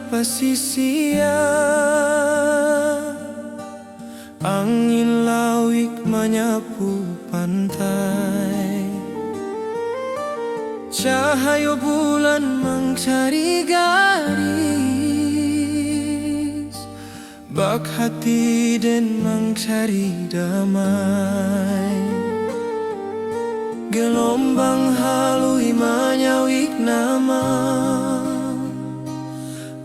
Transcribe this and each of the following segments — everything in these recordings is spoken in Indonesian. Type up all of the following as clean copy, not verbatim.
pasisia, angin lawik menyapu pantai, cahaya bulan mencari garis, bak hati dan mencari damai. Gelombang halui menyawik nama,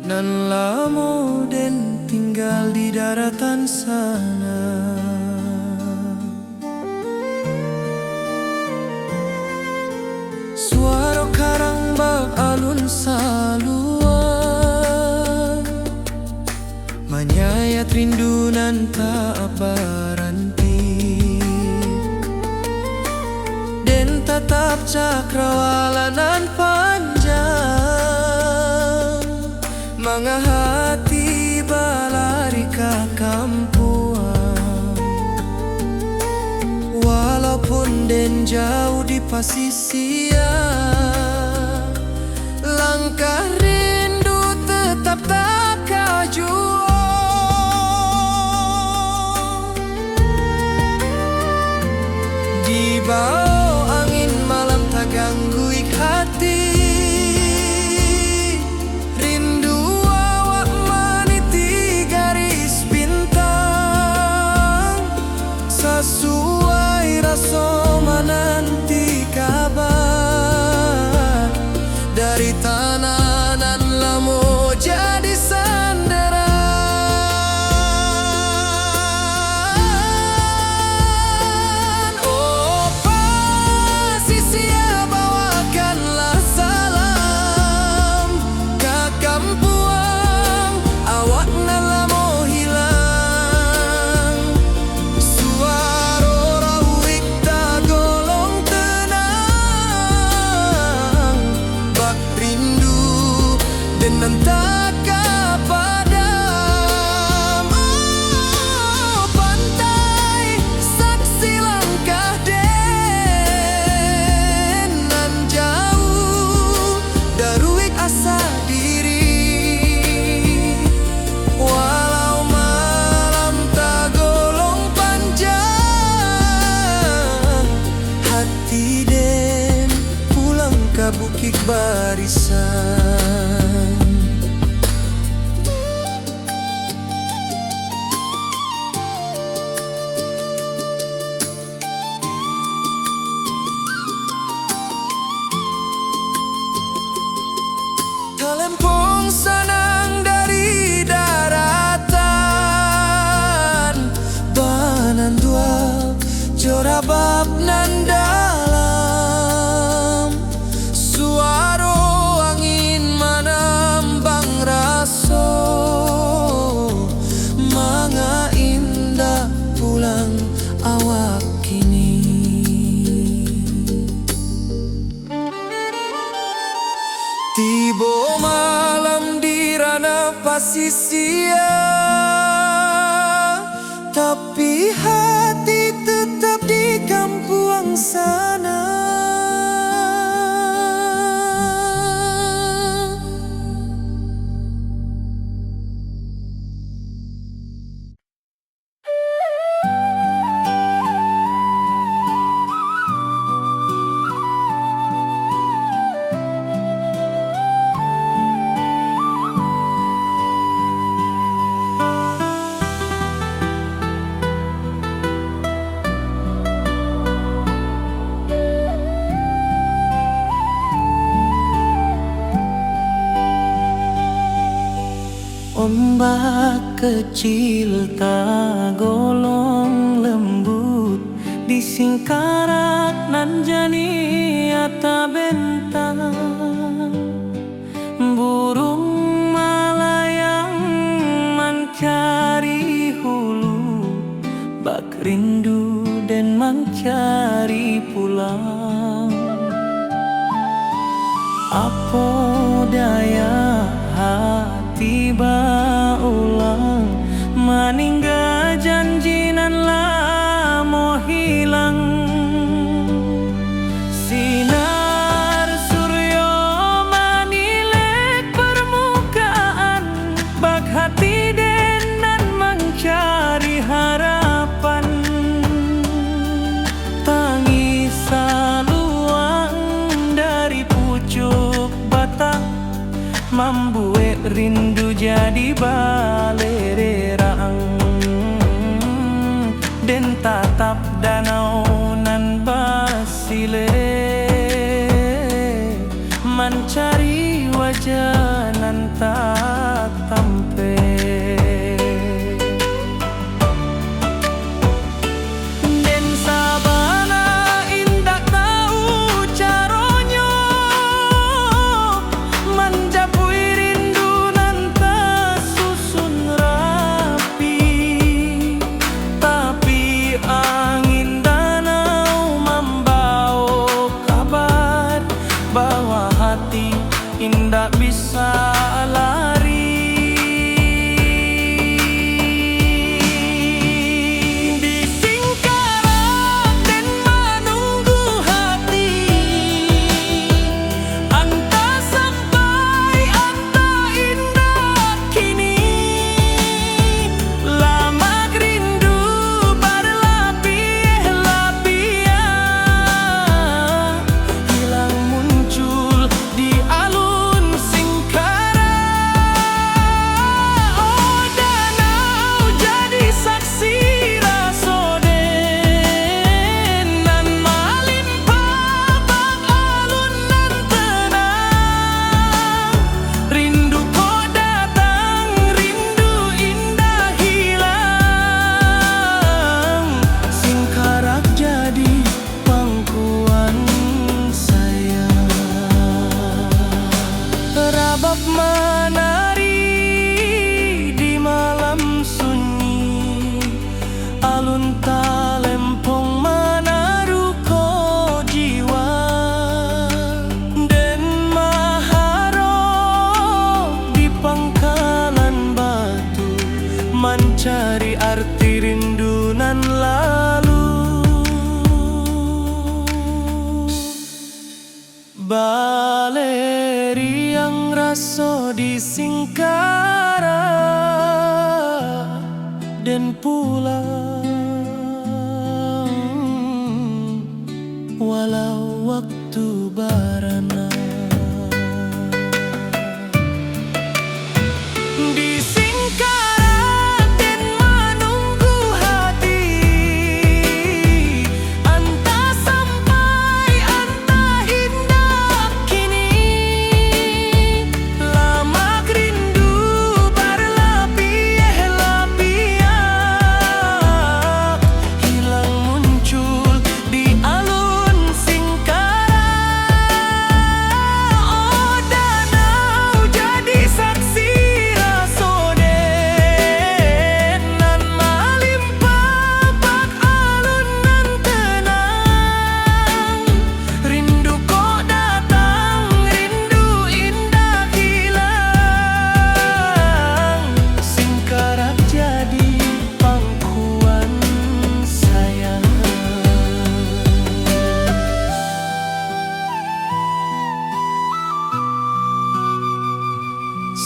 nan lamo den tinggal di daratan sana. Suara karang bak alun saluan, menyayat rindu nan tak berhenti, den tatap cakrawalanan panjang, manga hati balari ke kampuan. Walaupun den jauh di pasisia, langkah rindu tetap tak kajuang. Di bawah angin malam tak ganggu hati, sesuai rasa menanti kabar dari tanah nan lamo jadi sandaran. Oh pasisia, bawakanlah salam ke kampuang, awak nan lamo hilang. Dan tak padam. Oh pantai, saksi langkah den nan jauh daruik asa diri. Walau malam tak golong panjang, hati den pulang ke bukit barisan. Talempong sanang dari daratan, banan dua jorabab nan dalam. Suara angin menambang raso, manga indah pulang awak kini. Tiba malam di ranah pasisia, tapi hati tetap di kampuang sana. Ombak kecil tak golong lembut di singkarak nan jani ata bentang. Burung malayang mencari hulu, bak rindu dan mencari pulang. Apa daya hati baulang meninggal janji nan lamo hilang. Sinar suryo menilek permukaan rindu jadi balererang, den tatap danau nan basile, mencari wajah nan tak tampe. Den sabana indak tahu caronyo, menjapui rindu nan tersusun rapi. Tapi angin danau membawa kabar bahwa hati indak bisa lari. Di Singkarak den menunggu hati, entah sampai entah indah kini. Lama rindu berlapis-lapis, hilang muncul di alun Singkarak. Oh danau jadi saksi rasoden nan melimpah bak alun nan tenang. Rindu kok datang, rindu indah hilang. Singkarak jadi pangkuan saya. Rabab menari di malam sunyi, alun talempong menaruhko jiwa. Den maharo di pangkalan batu, mencari arti rindu nan lalu. Baleri yang raso di Singkarak dan pulang walau waktu barana. Di Singkarak den menunggu hati, entah sampai entah indah kini. Lama rindu berlapis-lapis, hilang muncul di alun Singkarak. Oh danau jadi saksi rasoden nan melimpah bak alun nan tenang. Rindu kok datang, rindu indah hilang. Singkarak jadi pangkuan saya.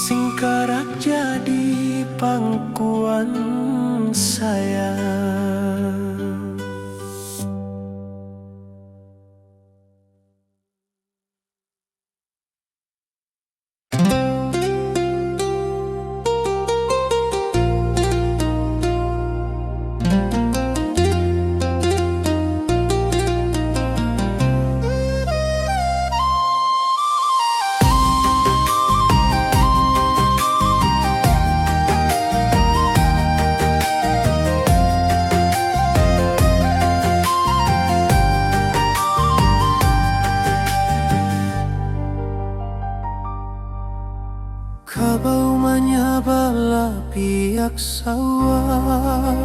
Singkarak jadi pangkuan saya. Kabau menyabala pihak sawah,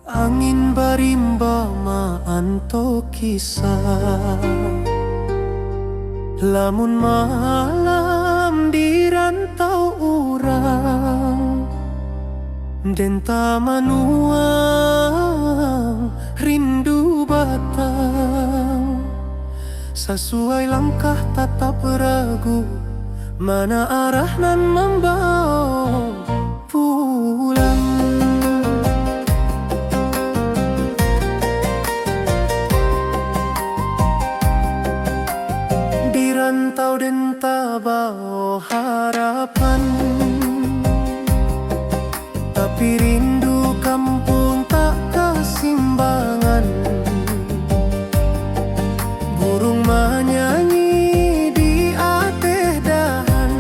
angin barimba maanto kisah. Lamun malam di rantau urang, den tamanuang rindu batang. Sesuai langkah tatap ragu, mana arah nan membawa pulang. Di rantau den tabao harapan, tapi rindu kampung tak kesimbangan. Burung menyanyi di atas dahan,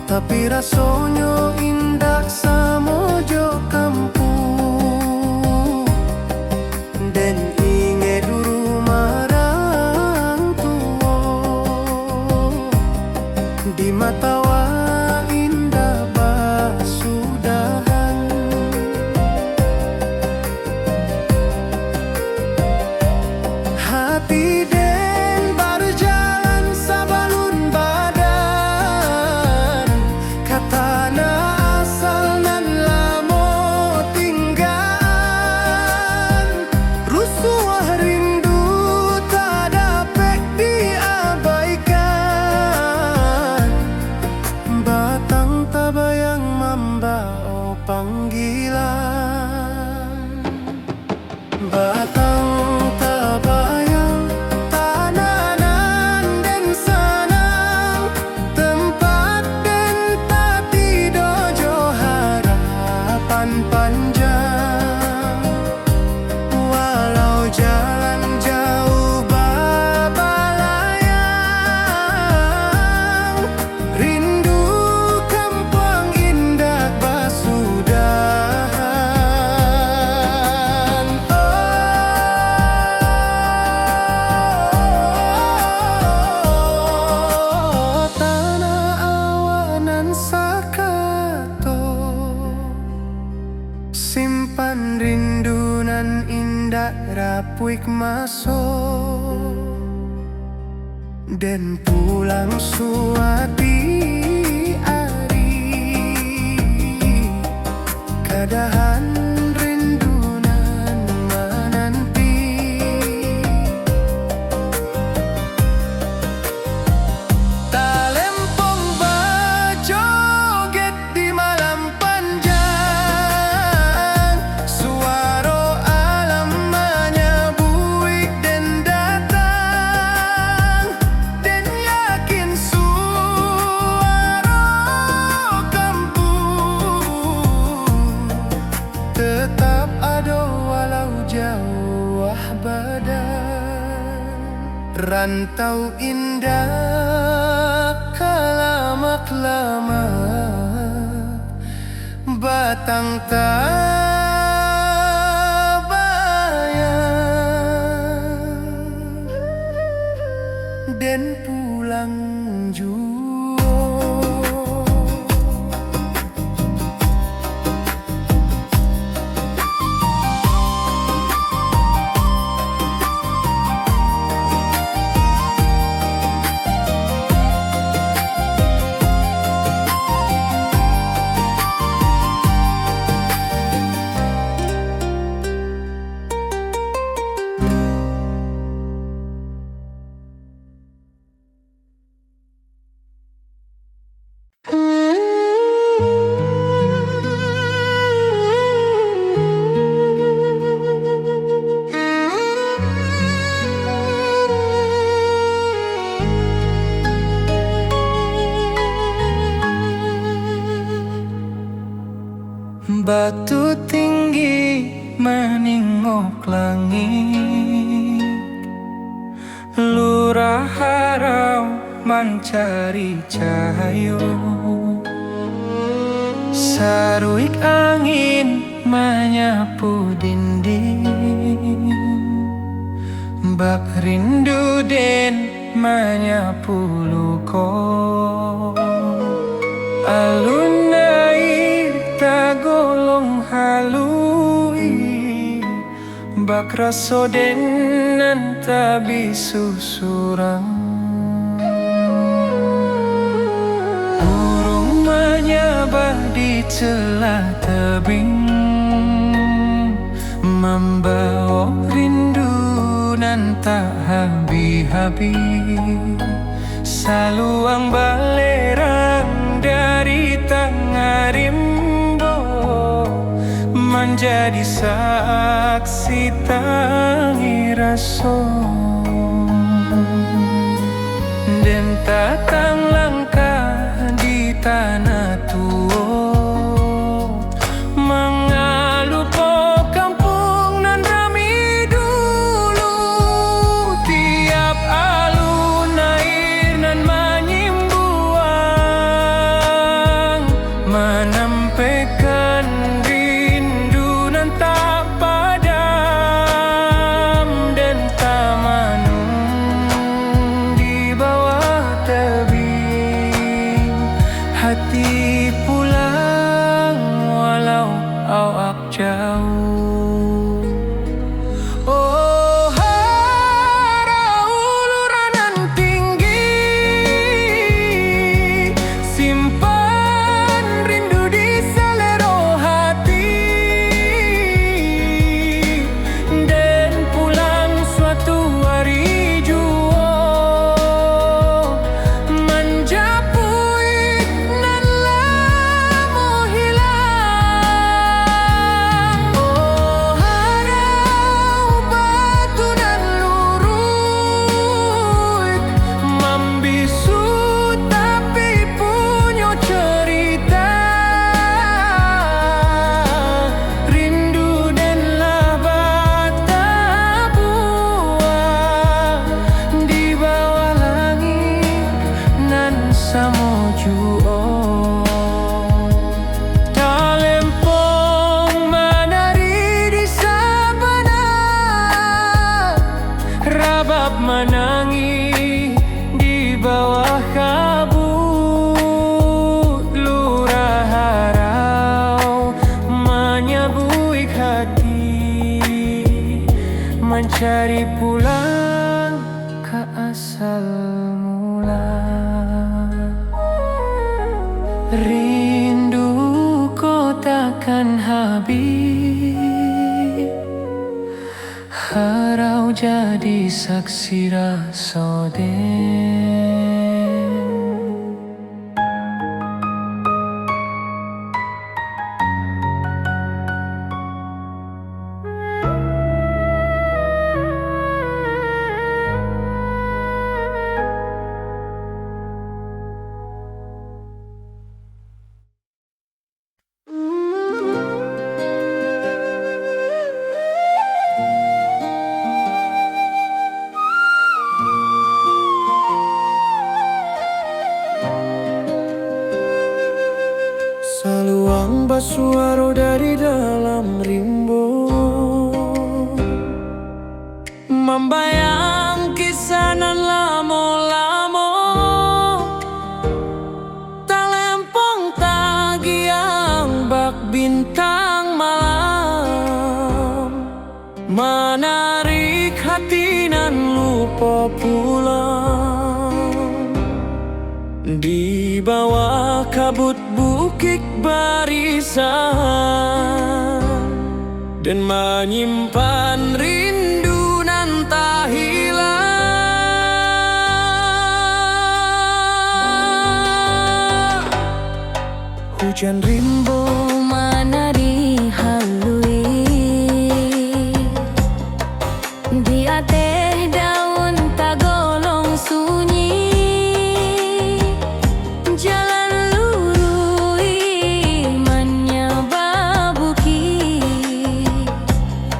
tapi rasanya indah samojo kampung. Dan ingat rumah orang tua di mata wa indah basudahan. Hati den berjalan sabalun badan, katana asal nan lamo tinggal. Rusuh rindu tak dapat diabaikan, batang tabayang membawa panggilan. Batang tabayang tananan dan sanang, tempat dan tati dojo harapan panjang. Walau jalan jauh babalayang, rindu kampung indah basudahan. Oh, tanah awanan sakato, simpan rindu nan indah rapuik masuk, dan pulang suati ari, kadahan rindu nan menanti. Talempong bajoget di malam panjang, suara alam menyebuik dan datang. Dan yakin suara kampung tetap ada walau jauh badan. Rantau indah kalamak lama, batang tabayang dan pulang jua. Batu tinggi meningok langit, lurah harau mencari cahaya. Saruik angin menyapu dinding, bak rindu den menyapu luko. Alun air tagolong halui, bak raso den nan tabi susurang. Burung menyabah di celah tebing, membawa rindu nan tak habis-habis. Saluang balerang dari tengah rimbo, menjadi saksi tangi raso. Dan tatang langkah di tanah tua, mengalu po kampung nan rami dulu. Tiap alun air nan menyimbuang, menampaikan rindu nan tak padam. Dan tamanung di bawah tebing, hati pulang walau awak jauh. Oh, harau uluran tinggi, simpan rindu di selero hati, dan pulang suatu hari jua, menjapuit nan lamo hilang. Oh, harau batu nan lurut, membisu tapi punya cerita. Rindu dan bata buah di bawah langit nan samojuo. Talempong menari di sabana, rabab menangi di bawah kabut. Lurah harau menyabuik hati, mencari pulang ke asal mula. Rindu ko takkan habis, harau jadi saksi rasa den. Saluang basuaro dari dalam rimbo, membayang kisah nan lamo-lamo. Talempong tagiang bak bintang malam, menarik hati nan lupa pulang. Di bawah kabut bukit barisan, dan menyimpan rindu nan tak hilang. Hujan rimbo menari halui di ateh daun tagolong sunyi. Jalan lurui menyaba bukit,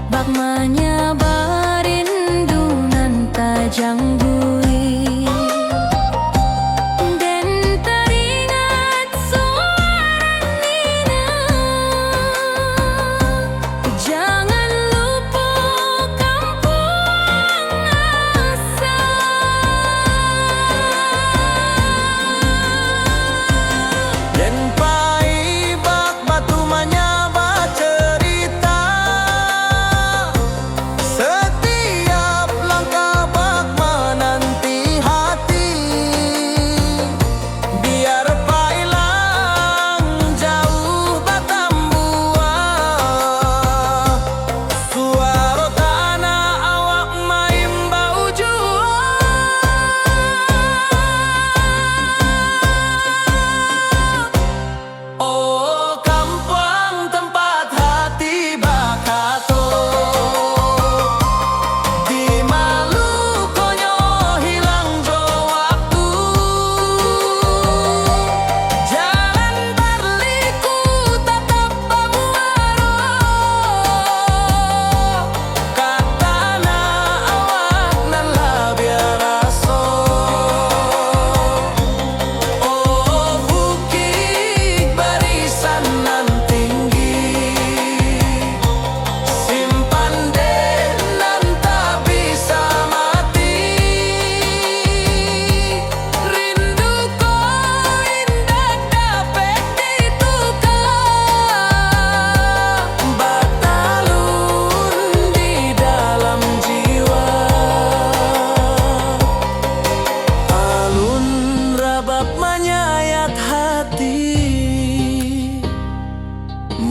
bak menyaba rindu nan tajang bui. Dan teringat suara nina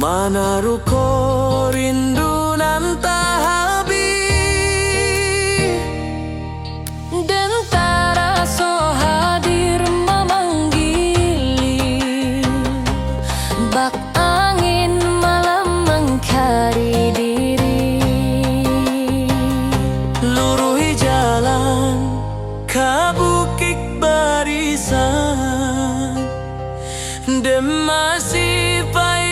Manaruko rindu nan tak habis, dan taraso hadir memanggili. Bak angin malam mengkari diri, luruhi jalan kabukik barisan, dan masih pahit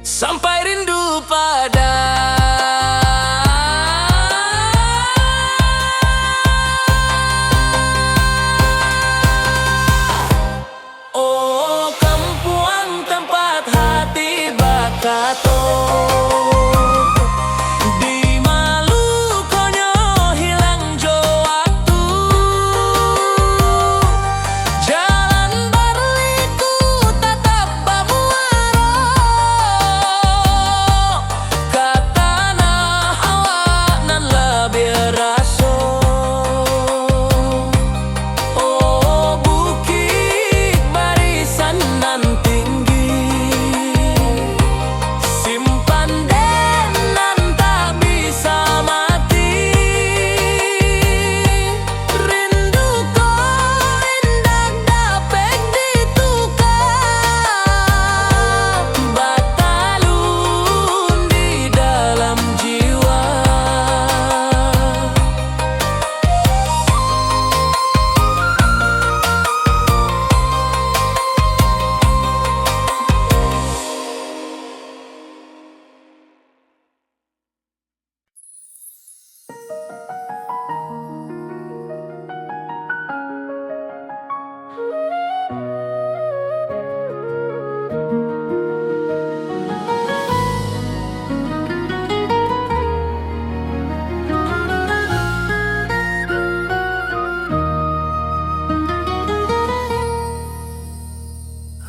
sampai rindu pada oh kampuang tempat hati bakato. Di Malukonyo hilang jo waktu, jalan berliku tetap bamuaro, katana awak nan lebih raso. Oh bukit barisan nan tinggi, simpan den nan tak bisa mati. Rindu ko indah dapet ditukar, batalun di dalam jiwa.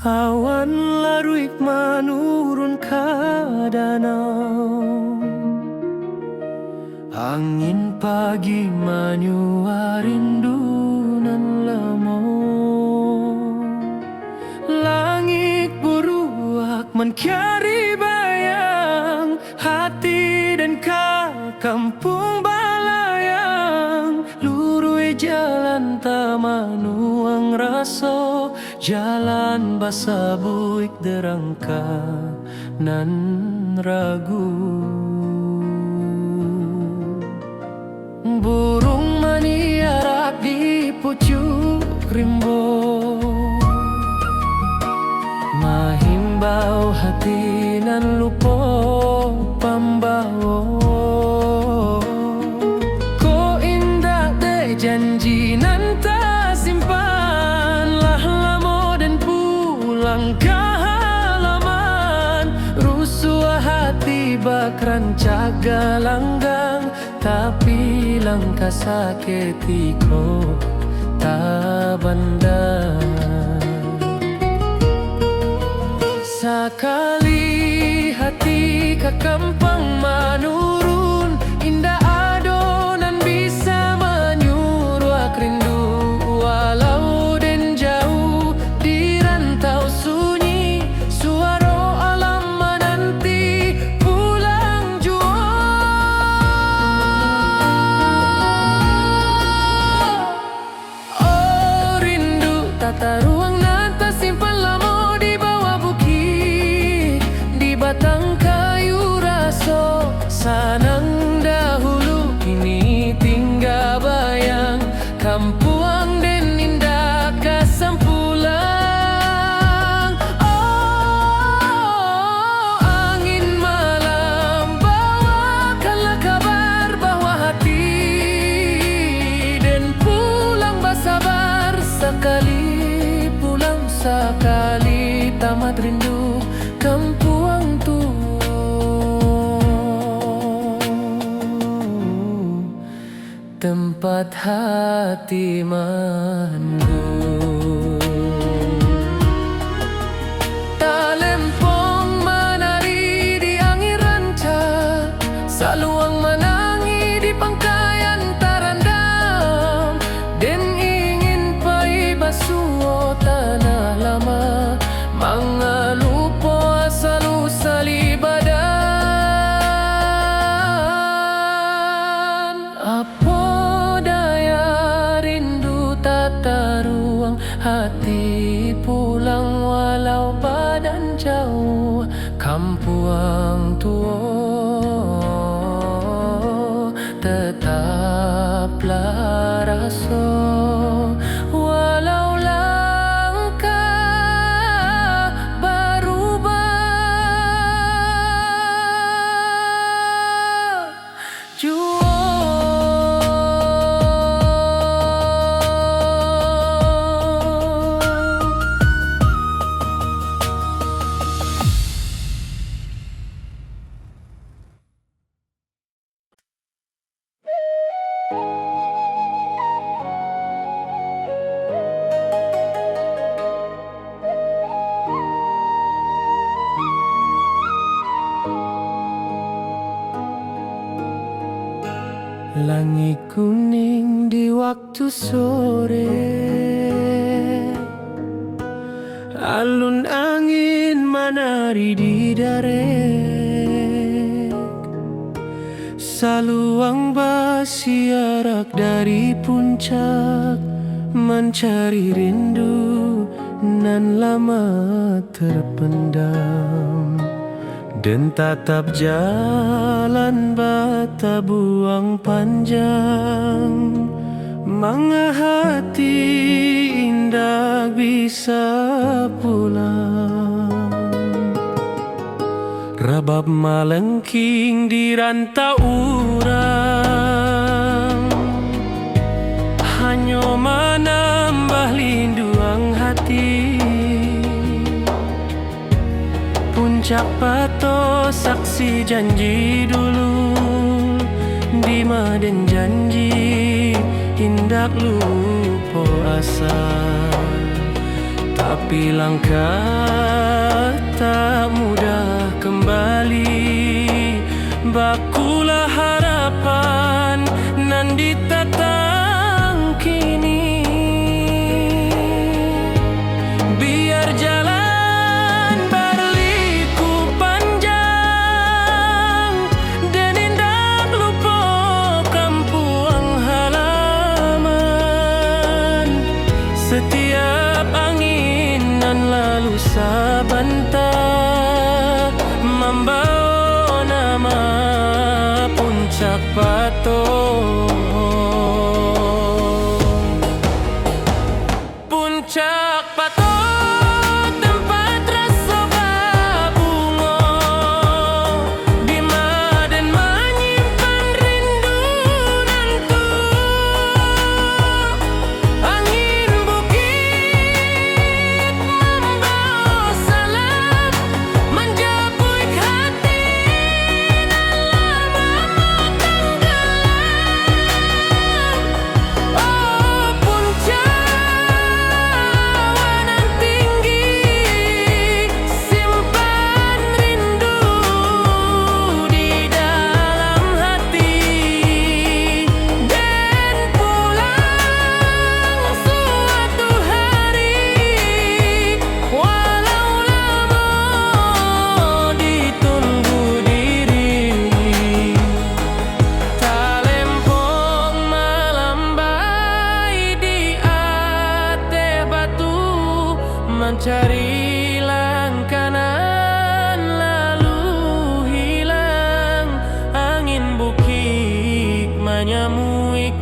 Awan laruik menurun ke danau, angin pagi menyua rindu nan lemo. Langit buruak mencari bayang, hati dan kampung balayang. Lurui jalan tamanuang raso, jalan basa buik derangka nan ragu. Burung maniarak di pucuk rimbo, mahimbau hati nan lupo pambawo. Ko indah de janji nan tak simpan, lah lamo dan pulang ke halaman. Rusuh hati bak rancaga langgang, tapi langkah sakitiko tak bandar. Sekali hati ke kampung menurun, indah adonan bisa menyuruh rindu. Walau den jauh di rantau sunyi, suara alam menanti pulang jua. Oh rindu tata ruang nata simpan lama di bawah bukit, di batang kayu raso sanang dahulu. Kini tinggal bayang kampuang den indah kasampulang. Oh angin malam bawakanlah kabar bahwa hati den pulang bersabar. Sekali pulang sekali tamat rindu kampuang tu. Tempat hati mandu, talempong menari di angin ranca, saluang menangi di pangkaian tarandam. Dan ingin pai taraso, walau langkah berubah. Langit kuning di waktu sore, alun angin menari di darek, saluang bersiarak dari puncak, mencari rindu nan lama terpendam. Dan tatap jalan bata buang panjang, manga hati indah bisa pulang. Rabab malengking di rantau urang, hanya menambah linduang hati. Puncak Pato saksi janji dulu, di maden janji hindak lupa asa. Tapi langkah tak mudah kembali, bakulah harapan nan ditatang kini. Biar jalan setiap angin nan lalu sabantar, membawa nama Puncak Pato. Puncak Pato tempat rasa berbunga, di maden menyimpan rindu nantu. Angin mencari langkanan lalu hilang, angin bukit menyamuik